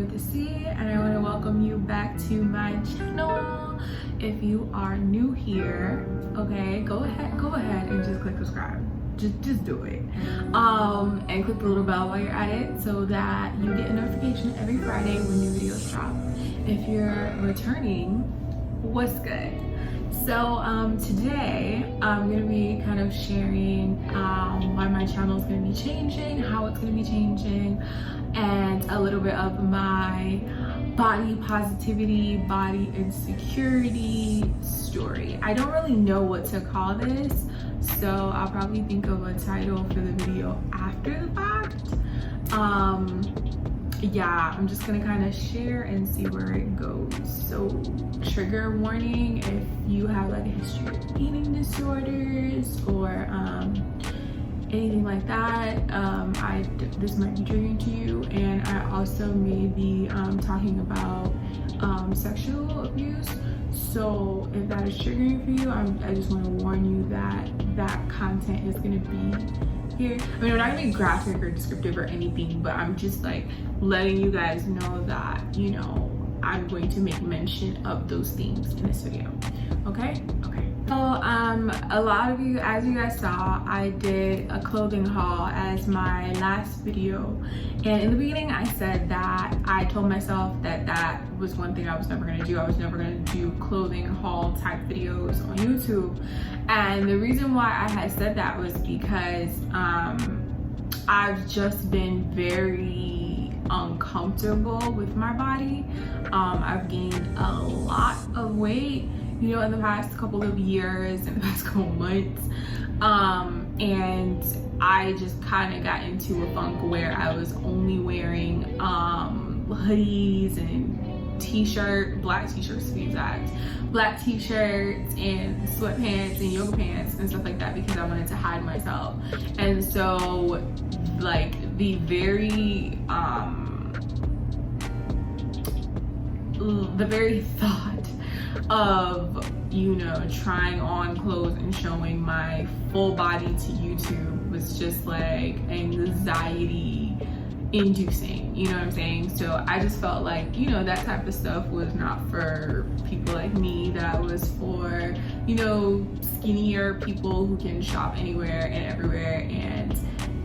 Tensei, and I want to welcome you back to my channel. If you are new here, okay, go ahead and just click subscribe. Just do it. And click the little bell while you're at it so that you get a notification every Friday when new videos drop. If you're returning, what's good? So today I'm gonna be kind of sharing why my channel is gonna be changing, how it's gonna be changing, and a little bit of my body positivity, body insecurity story. I don't really know what to call this, so I'll probably think of a title for the video after the fact. Yeah, I'm just gonna kind of share and see where it goes. So trigger warning if you have like a history of eating disorders or anything like that. This might be triggering to you, and I also may be talking about sexual abuse. So if that is triggering for you, I just want to warn you that that content is going to be here. I mean, I'm not going to be graphic or descriptive or anything, but I'm just like letting you guys know that, you know, I'm going to make mention of those things in this video. Okay? Okay. So a lot of you, as you guys saw, I did a clothing haul as my last video, and in the beginning I said that I told myself that that was one thing I was never going to do. I was never going to do clothing haul type videos on YouTube, and the reason why I had said that was because I've just been very uncomfortable with my body. I've gained a lot of weight, you know, in the past couple of years, in the past couple of months, and I just kind of got into a funk where I was only wearing hoodies and black t-shirts to be exact, black t-shirts and sweatpants and yoga pants and stuff like that, because I wanted to hide myself. And so like the very thought of, you know, trying on clothes and showing my full body to YouTube was just like anxiety inducing, you know what I'm saying? So I just felt like, you know, that type of stuff was not for people like me. That was for, you know, skinnier people who can shop anywhere and everywhere, and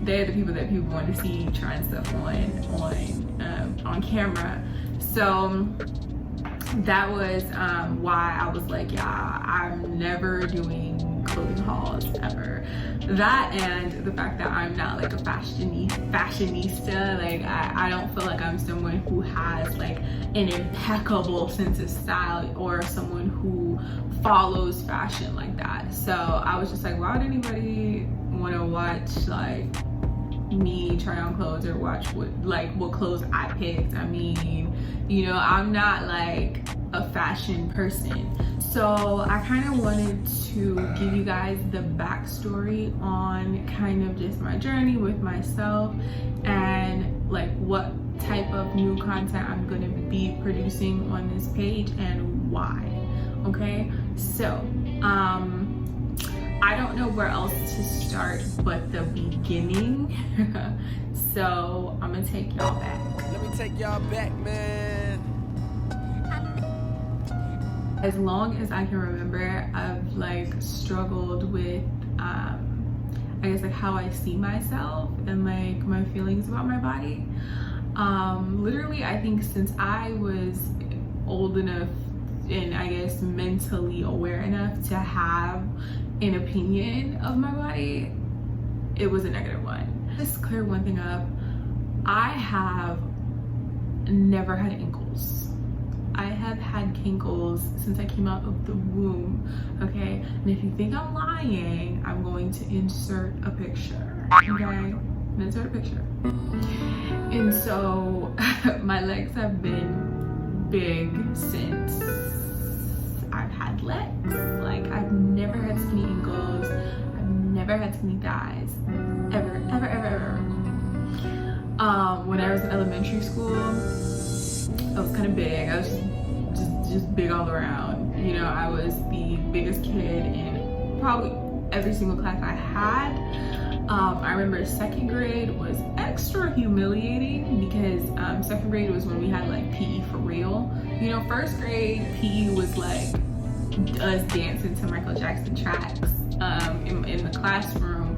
they're the people that people want to see trying stuff on camera. So that was why I was like, yeah, I'm never doing clothing hauls ever. That, and the fact that I'm not like a fashionista, like I don't feel like I'm someone who has like an impeccable sense of style or someone who follows fashion like that. So I was just like, why would anybody want to watch like me try on clothes or watch what clothes I picked? I mean, you know, I'm not like a fashion person. So I kind of wanted to give you guys the backstory on kind of just my journey with myself and like what type of new content I'm going to be producing on this page and why. Okay, so I don't know where else to start but the beginning. So I'm gonna take y'all back. Let me take y'all back, man. As long as I can remember, I've like struggled with I guess like how I see myself and like my feelings about my body. Literally, I think since I was old enough and I guess mentally aware enough to have an opinion of my body, it was a negative one. Just clear one thing up, I have never had ankles. I have had kinkles since I came out of the womb, okay? And if you think I'm lying, I'm going to insert a picture, okay? I'm gonna insert a picture. And so my legs have been big since I've had legs. Like, I've never had skinny ankles. I've never had skinny thighs. Ever. When I was in elementary school, I was kind of big. I was just big all around. You know, I was the biggest kid in probably every single class I had. I remember second grade was extra humiliating because second grade was when we had like PE for real. You know, first grade PE was like us dancing to Michael Jackson tracks in the classroom,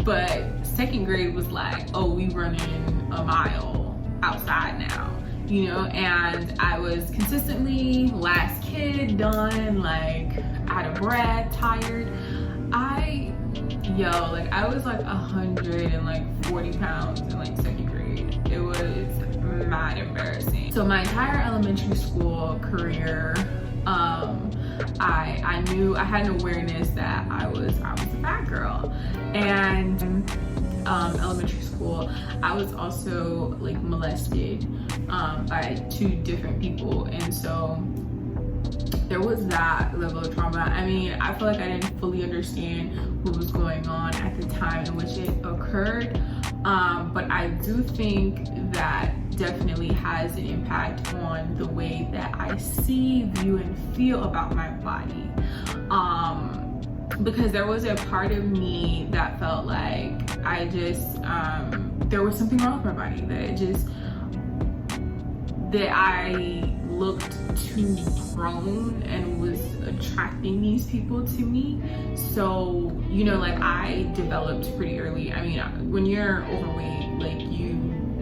but second grade was like, oh, we running a mile outside now, you know. And I was consistently last kid, done, like out of breath, tired. I was like 140 pounds in like second grade. It was mad embarrassing. So my entire elementary school career, I knew, I had an awareness that I was a fat girl. And elementary school, I was also like molested by 2 different people, and so there was that level of trauma. I mean, I feel like I didn't fully understand what was going on at the time in which it occurred, but I do think that definitely has an impact on the way that I see, view, and feel about my body. Because there was a part of me that felt like I just, there was something wrong with my body, that I looked too grown and was attracting these people to me. So, you know, like I developed pretty early. I mean, when you're overweight, like you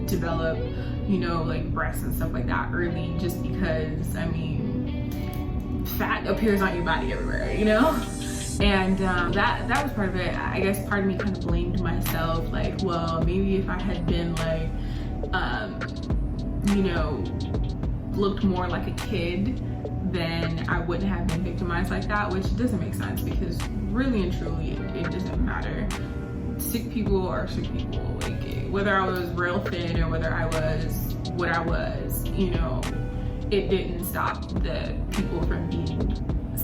develop, you know, like breasts and stuff like that early, just because, I mean, fat appears on your body everywhere, you know? And that was part of it. I guess part of me kind of blamed myself, like, well, maybe if I had been like, you know, looked more like a kid, then I wouldn't have been victimized like that, which doesn't make sense, because really and truly it doesn't matter. Sick people are sick people. Like, whether I was real thin or whether I was what I was, you know, it didn't stop the people from being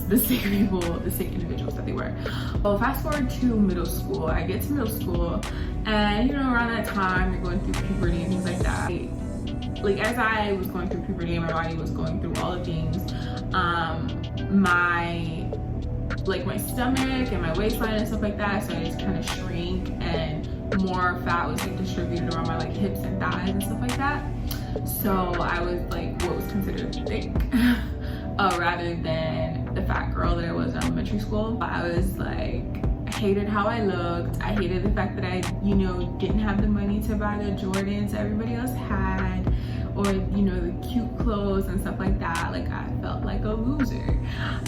the sick people, the sick individuals that they were. Well, fast forward to middle school. I get to middle school, and you know, around that time you're going through puberty and things like that. Like, as I was going through puberty and my body was going through all the things, my stomach and my waistline and stuff like that started to kind of shrink, and more fat was like distributed around my like hips and thighs and stuff like that. So I was like what was considered thick rather than the fat girl that I was in elementary school. I was like, I hated how I looked. I hated the fact that I, you know, didn't have the money to buy the Jordans everybody else had, or, you know, the cute clothes and stuff like that. Like, I felt like a loser.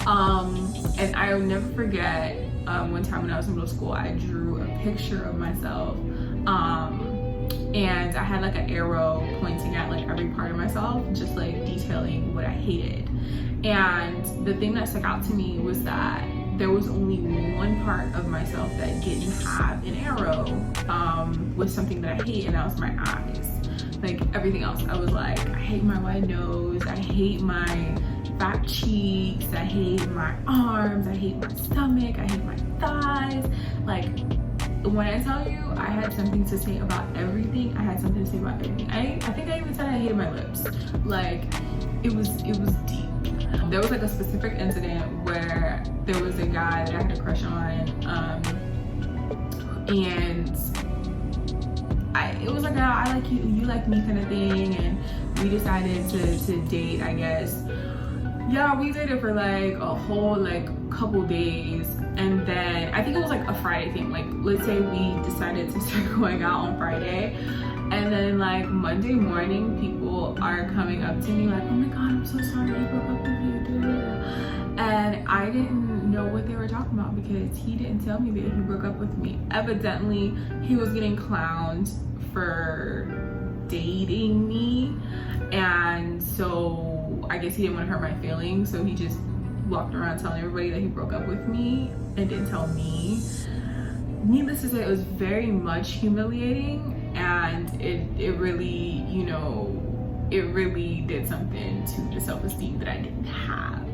And I'll never forget one time when I was in middle school, I drew a picture of myself, and I had like an arrow pointing at like every part of myself, just like detailing what I hated. And the thing that stuck out to me was that there was only one part of myself that didn't have an arrow with something that I hate, and that was my eyes. Like, everything else, I was like, I hate my wide nose, I hate my fat cheeks, I hate my arms, I hate my stomach, I hate my thighs. Like, when I tell you I had something to say about everything, I had something to say about everything. I think I even said I hated my lips. Like, it was deep. There was like a specific incident where there was a guy that I had a crush on, and it was like a I like you, you like me kind of thing, and we decided to date, I guess. Yeah, we dated for like a whole like couple days, and then I think it was like a Friday thing. Like, let's say we decided to start going out on Friday, and then like Monday morning people are coming up to me like, oh my god, I'm so sorry I broke up with you. And I didn't know what they were talking about because he didn't tell me that he broke up with me. Evidently he was getting clowned for dating me, and so I guess he didn't want to hurt my feelings, so he just walked around telling everybody that he broke up with me and didn't tell me. Needless to say, it was very much humiliating, and it really, you know, it really did something to the self-esteem that I didn't have.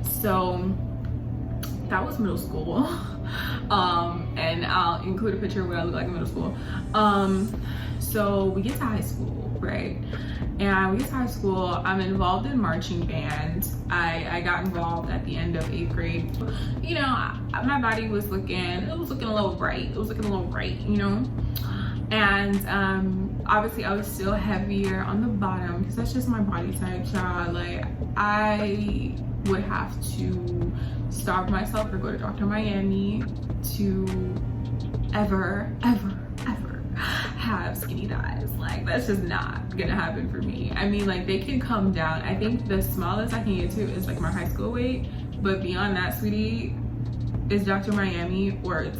So that was middle school. And I'll include a picture of what I look like in middle school. So we get to high school, right? And we get to high school, I'm involved in marching band. I got involved at the end of 8th grade. You know, my body was looking a little right. It was looking a little right, you know? And obviously I was still heavier on the bottom because that's just my body type, child. Like, I would have to starve myself or go to Dr. Miami to ever have skinny thighs. Like, that's just not gonna happen for me. I mean, like, they can come down. I think the smallest I can get to is like my high school weight, but beyond that, sweetie, it's Dr. Miami or it's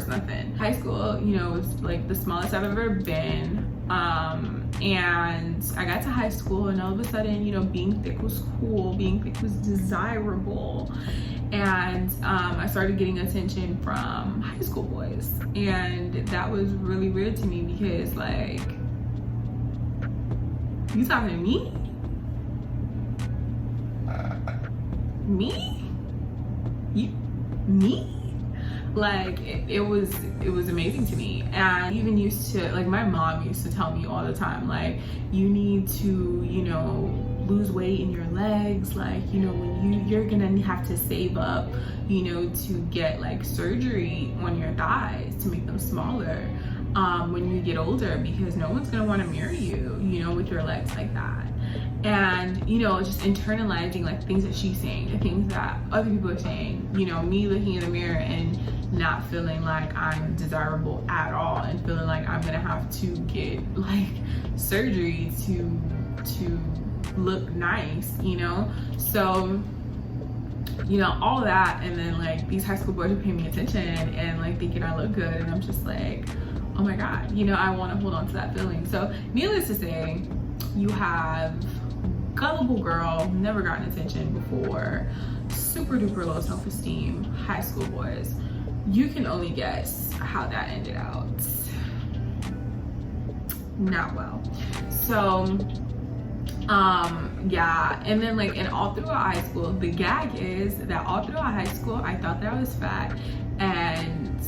nothing. High school, you know, was like the smallest I've ever been. And I got to high school and all of a sudden, you know, being thick was cool, being thick was desirable. And I started getting attention from high school boys. And that was really weird to me because, like, you talking to me? Me? You? Me? Like, it was amazing to me. And even used to, like, my mom used to tell me all the time, like, you need to, you know, lose weight in your legs. Like, you know, when you're gonna have to save up, you know, to get like surgery on your thighs to make them smaller when you get older, because no one's gonna want to marry you, you know, with your legs like that. And, you know, just internalizing like things that she's saying, the things that other people are saying, you know, me looking in the mirror and not feeling like I'm desirable at all and feeling like I'm gonna have to get like surgery to look nice, you know? So, you know, all that, and then like these high school boys are paying me attention and like thinking I look good, and I'm just like, oh my God, you know, I want to hold on to that feeling. So needless to say, you have gullible girl, never gotten attention before, super duper low self-esteem, high school boys. You can only guess how that ended out. Not well. So yeah, and then like, and all throughout high school, the gag is that all throughout high school I thought that I was fat, and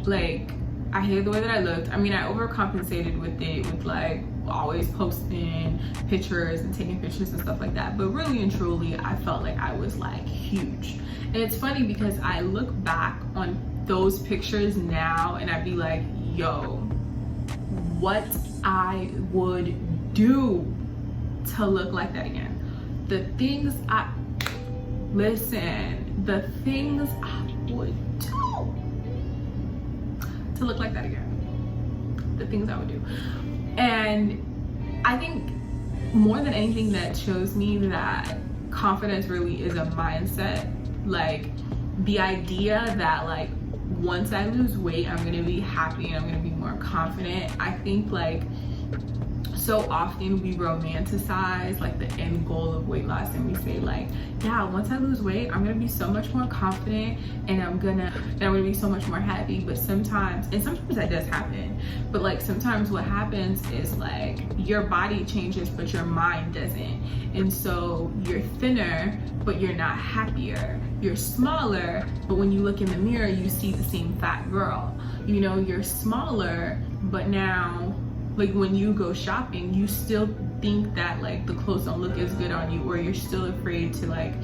like I hated the way that I looked. I mean, I overcompensated with it, with like always posting pictures and taking pictures and stuff like that, but really and truly I felt like I was like huge. And it's funny because I look back on those pictures now and I'd be like, yo, what I would do to look like that again. The things I would do to look like that again. The things I would do. And I think more than anything that shows me that confidence really is a mindset. Like the idea that like once I lose weight, I'm gonna be happy and I'm gonna be more confident. I think like so often we romanticize like the end goal of weight loss, and we say like, yeah, once I lose weight, I'm gonna be so much more confident and I'm gonna be so much more happy. But sometimes that does happen, but like sometimes what happens is like your body changes but your mind doesn't, and so you're thinner but you're not happier. You're smaller, but when you look in the mirror you see the same fat girl. You know, you're smaller, but now like when you go shopping, you still think that like the clothes don't look as good on you, or you're still afraid to like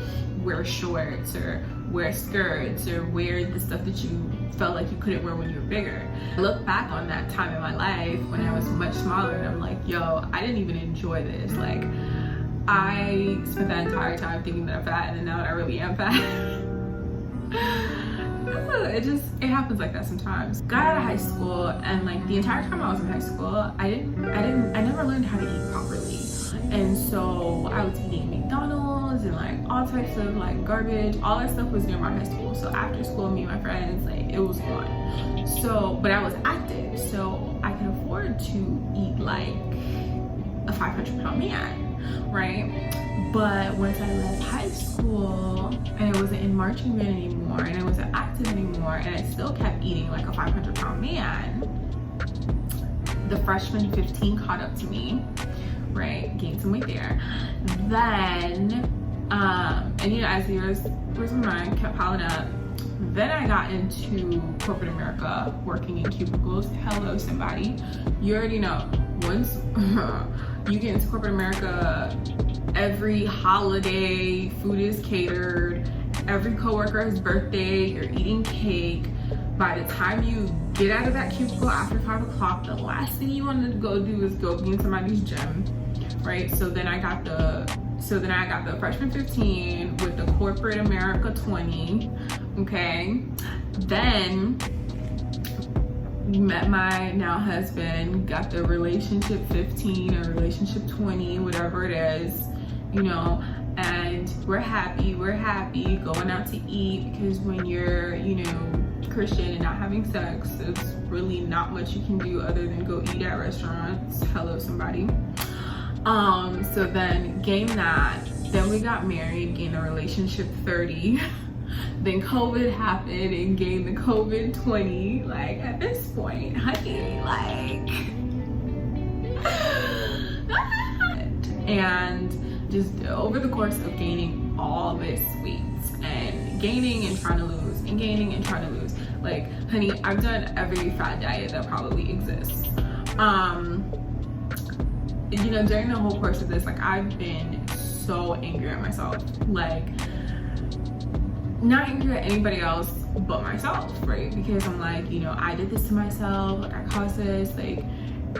wear shorts or wear skirts or wear the stuff that you felt like you couldn't wear when you were bigger. I look back on that time in my life when I was much smaller and I'm like, yo, I didn't even enjoy this. Like I spent that entire time thinking that I'm fat, and then now that I really am fat, it happens like that sometimes. Got out of high school, and like the entire time I was in high school, I never learned how to eat properly. And so I was eating McDonald's and like all types of like garbage. All that stuff was near my high school. So after school, me and my friends, like it was on. So, but I was active, so I could afford to eat like a 500-pound man, right? But once I left high school and I wasn't in marching band anymore and I wasn't active anymore and I still kept eating like a 500-pound man, the freshman 15 caught up to me, right? Gained some weight there. Then, and you know, as the years went on, kept piling up, Then I got into corporate America, working in cubicles. Hello, somebody. You already know, once you get into corporate America, every holiday, food is catered. Every coworker's birthday, you're eating cake. By the time you get out of that cubicle after 5 o'clock, the last thing you want to go do is go be in somebody's gym, right? So then I got the freshman 15 with the corporate America 20, okay? Then met my now husband, got the relationship 15 or relationship 20, whatever it is, you know, and we're happy going out to eat, because when you're, you know, Christian and not having sex, there's really not much you can do other than go eat at restaurants. Hello, somebody. So then gained that, then we got married, gained a relationship 30, then COVID happened and gained the COVID 20. Like, at this point, honey, like, and just over the course of gaining all this weight and gaining and trying to lose and gaining and trying to lose, like, honey, I've done every fat diet that probably exists. You know, during the whole course of this, like, I've been so angry at myself, like, not angry at anybody else but myself, right? Because I'm like, you know, I did this to myself, like, I caused this, like,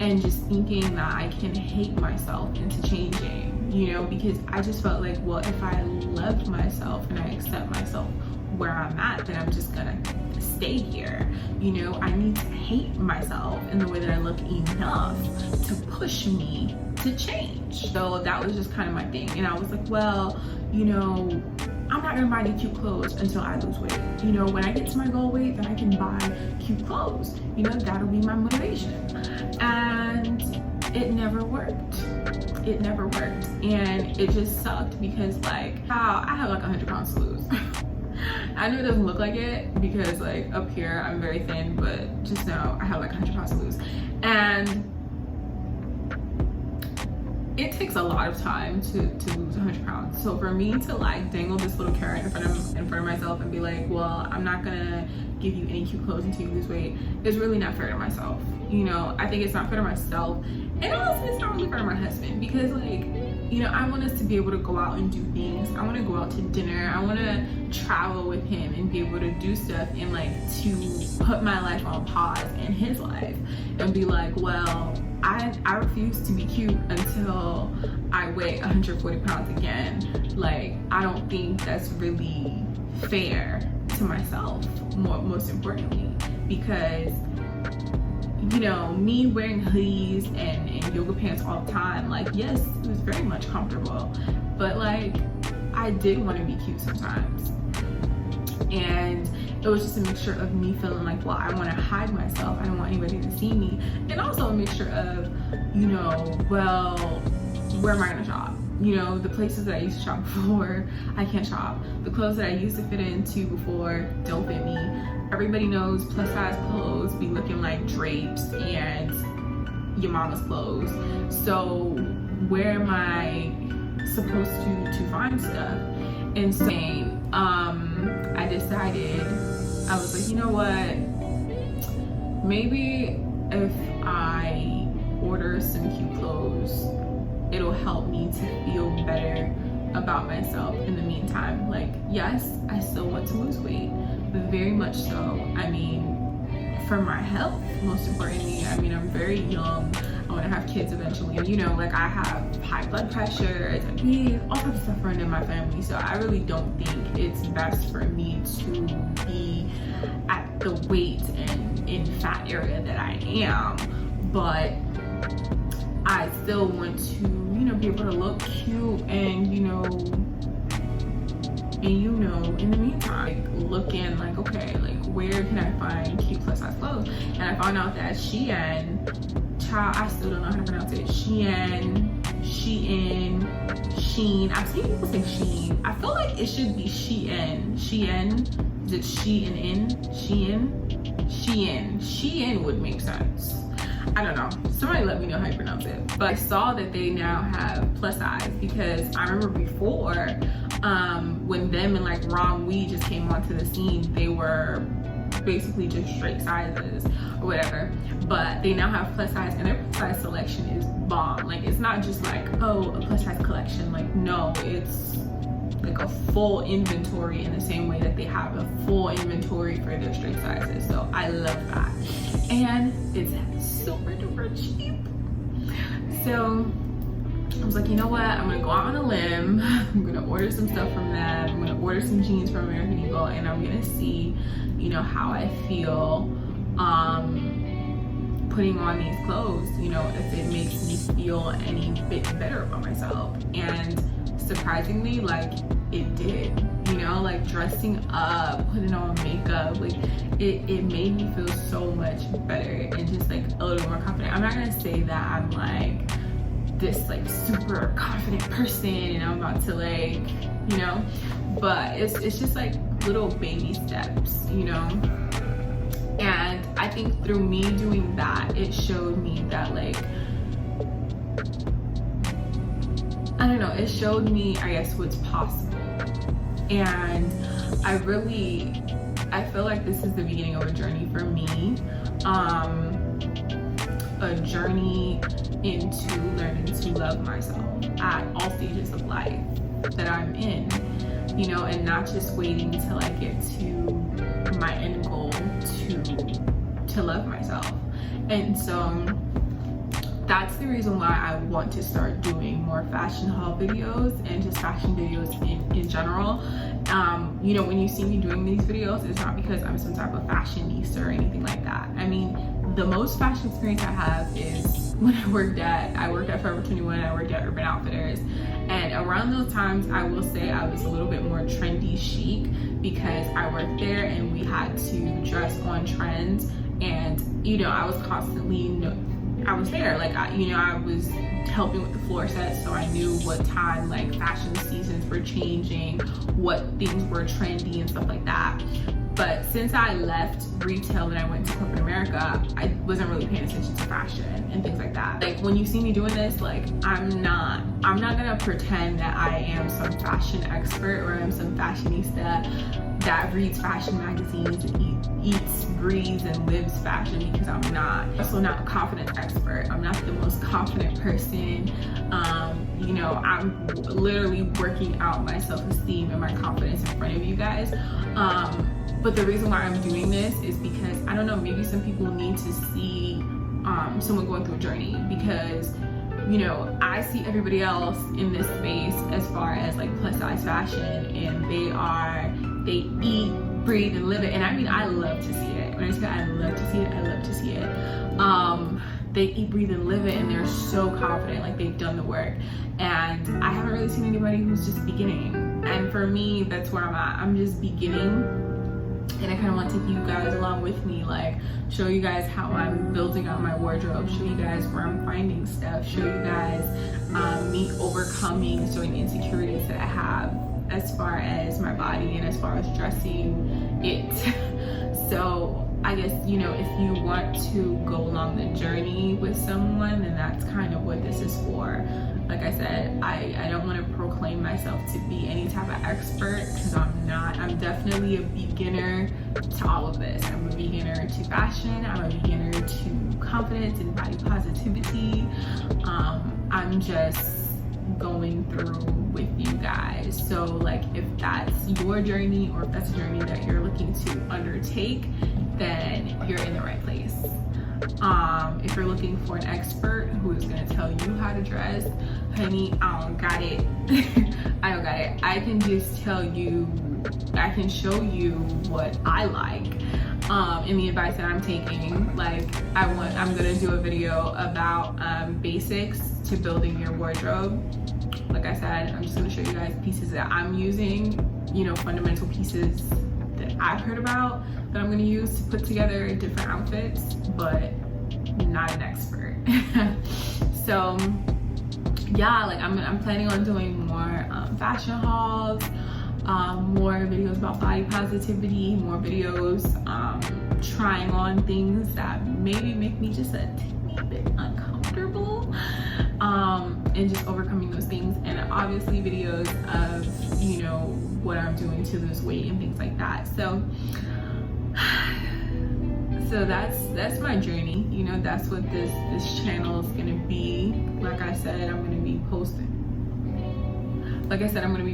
and just thinking that I can hate myself into changing, you know, because I just felt like, well, if I love myself and I accept myself where I'm at, then I'm just gonna stay here. You know, I need to hate myself in the way that I look enough to push me to change. So that was just kind of my thing. And I was like, well, you know, I'm not gonna buy any cute clothes until I lose weight. You know, when I get to my goal weight, then I can buy cute clothes. You know, that'll be my motivation. And it never worked. It never worked. And it just sucked because, like, I have like 100 pounds to lose. I know it doesn't look like it because, like, up here I'm very thin, but just know I have like 100 pounds to lose. And it takes a lot of time to lose 100 pounds. So for me to, like, dangle this little carrot in front of myself and be like, well, I'm not gonna give you any cute clothes until you lose weight, is really not fair to myself. You know, I think it's not fair to myself, and also it's not really fair to my husband, because, like, you know, I want us to be able to go out and do things. I want to go out to dinner. I want to travel with him and be able to do stuff, and, like, to put my life on pause in his life and be like, well, I refuse to be cute until I weigh 140 pounds again. Like, I don't think that's really fair to myself, most importantly, because, you know, me wearing hoodies and yoga pants all the time, like, yes, it was very much comfortable, but, like, I did want to be cute sometimes. And it was just a mixture of me feeling like, well, I want to hide myself, I don't want anybody to see me, and also a mixture of, you know, well, where am I gonna shop? You know, the places that I used to shop before, I can't shop. The clothes that I used to fit into before don't fit me. Everybody knows plus size clothes be looking like drapes and your mama's clothes. So where am I supposed to find stuff? And so I decided, I was like, you know what? Maybe if I order some cute clothes, it'll help me to feel better about myself in the meantime. Like, yes, I still want to lose weight, but very much so, I mean, for my health, most importantly. I mean, I'm very young, I want to have kids eventually, and, you know, like, I have high blood pressure, diabetes, all kinds of stuff running in my family, so I really don't think it's best for me to be at the weight and in fat area that I am. But I still want to, you know, be able to look cute and, you know, in the meantime, like, looking like, okay, like, where can I find cute plus size clothes? And I found out that Shein, I still don't know how to pronounce it. Shein. I've seen people say Shein. I feel like it should be Shein. Is it she and in? Shein would make sense. I don't know. Somebody let me know how you pronounce it. But I saw that they now have plus size, because I remember before, when them and like Rom Wee just came onto the scene, they were basically just straight sizes or whatever, but they now have plus size, and their plus size selection is bomb. Like, it's not just like, oh, a plus size collection. Like, no, it's like a full inventory in the same way that they have a full inventory for their straight sizes. So I love that, and it's super duper cheap. So I was like, you know what, I'm gonna go out on a limb. I'm gonna order some stuff from them. I'm gonna order some jeans from American Eagle, and I'm gonna see, you know, how I feel putting on these clothes, you know, if it makes me feel any bit better about myself. And surprisingly, like, it did, you know, like dressing up, putting on makeup, like it made me feel so much better and just like a little more confident. I'm not gonna say that I'm like this like super confident person and I'm about to like, you know, but it's just like little baby steps, you know. And I think through me doing that, it showed me that, like, I don't know, it showed me, I guess, what's possible. And I feel like this is the beginning of a journey for me, a journey into learning to love myself at all stages of life that I'm in, you know, and not just waiting till I get to my end goal to love myself. And so that's the reason why I want to start doing more fashion haul videos and just fashion videos in general. You know, when you see me doing these videos, it's not because I'm some type of fashionista or anything like that. I mean, the most fashion experience I have is when I worked at Forever 21, I worked at Urban Outfitters. And around those times, I will say I was a little bit more trendy chic because I worked there and we had to dress on trends. And, you know, I was constantly, I was there. Like, I was helping with the floor set, so I knew what time, like, fashion seasons were changing, what things were trendy and stuff like that. But since I left retail and I went to corporate America, I wasn't really paying attention to fashion and things like that. Like, when you see me doing this, like, I'm not gonna pretend that I am some fashion expert or I'm some fashionista that reads fashion magazines and eats, breathes, and lives fashion, because I'm not. I'm also not a confidence expert. I'm not the most confident person. You know, I'm literally working out my self-esteem and my confidence in front of you guys. But the reason why I'm doing this is because, I don't know, maybe some people need to see someone going through a journey, because, you know, I see everybody else in this space as far as like plus size fashion, and they eat, breathe, and live it. And I mean, I love to see it. When I say I love to see it, I love to see it. They eat, breathe, and live it, and they're so confident, like they've done the work. And I haven't really seen anybody who's just beginning. And for me, that's where I'm at. I'm just beginning. And I kind of want to take you guys along with me, like show you guys how I'm building out my wardrobe, show you guys where I'm finding stuff, show you guys me overcoming certain insecurities that I have as far as my body and as far as dressing it. So I guess, you know, if you want to go along the journey with someone, then that's kind of what this is for. Like I said, I don't want to proclaim myself to be any type of expert, because I'm not. I'm definitely a beginner to all of this. I'm a beginner to fashion. I'm a beginner to confidence and body positivity. I'm just going through with you guys. So like, if that's your journey, or if that's a journey that you're looking to undertake, then you're in the right place. If you're looking for an expert who is going to tell you how to dress, honey, I don't got it. I don't got it. I can just tell you, I can show you what I like, and the advice that I'm taking. Like, I'm gonna do a video about basics to building your wardrobe. Like I said, I'm just gonna show you guys pieces that I'm using, you know, fundamental pieces that I've heard about that I'm gonna use to put together different outfits, but not an expert. So yeah, like I'm planning on doing more fashion hauls, more videos about body positivity, more videos trying on things that maybe make me just a teeny bit uncomfortable, and just overcoming those things, and obviously videos of, you know, what I'm doing to lose weight and things like that. So that's my journey, you know. That's what this channel is gonna be. Like I said, I'm gonna be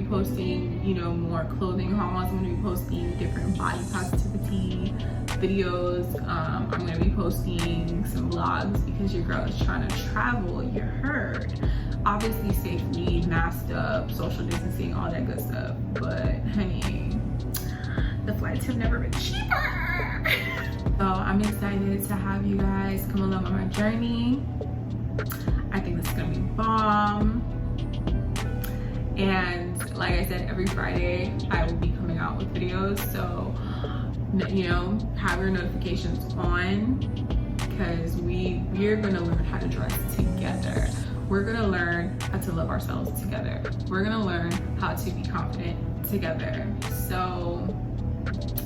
posting, you know, more clothing hauls. I'm gonna be posting different body positivity videos. I'm gonna be posting some vlogs because your girl is trying to travel, you heard. Obviously safely, masked up, social distancing, all that good stuff. But honey, the flights have never been cheaper. So I'm excited to have you guys come along on my journey. I think this is gonna be bomb. And like I said, every Friday I will be coming out with videos. So, you know, have your notifications on, because we're gonna learn how to dress together. We're gonna learn how to love ourselves together. We're gonna learn how to be confident together. So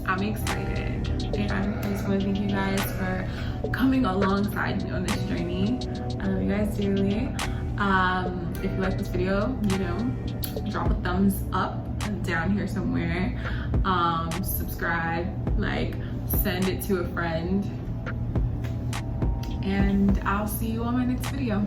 I'm excited, and I just want to thank you guys for coming alongside me on this journey. I love you guys dearly. If you like this video, you know, drop a thumbs up down here somewhere. Subscribe, like, send it to a friend, and I'll see you on my next video.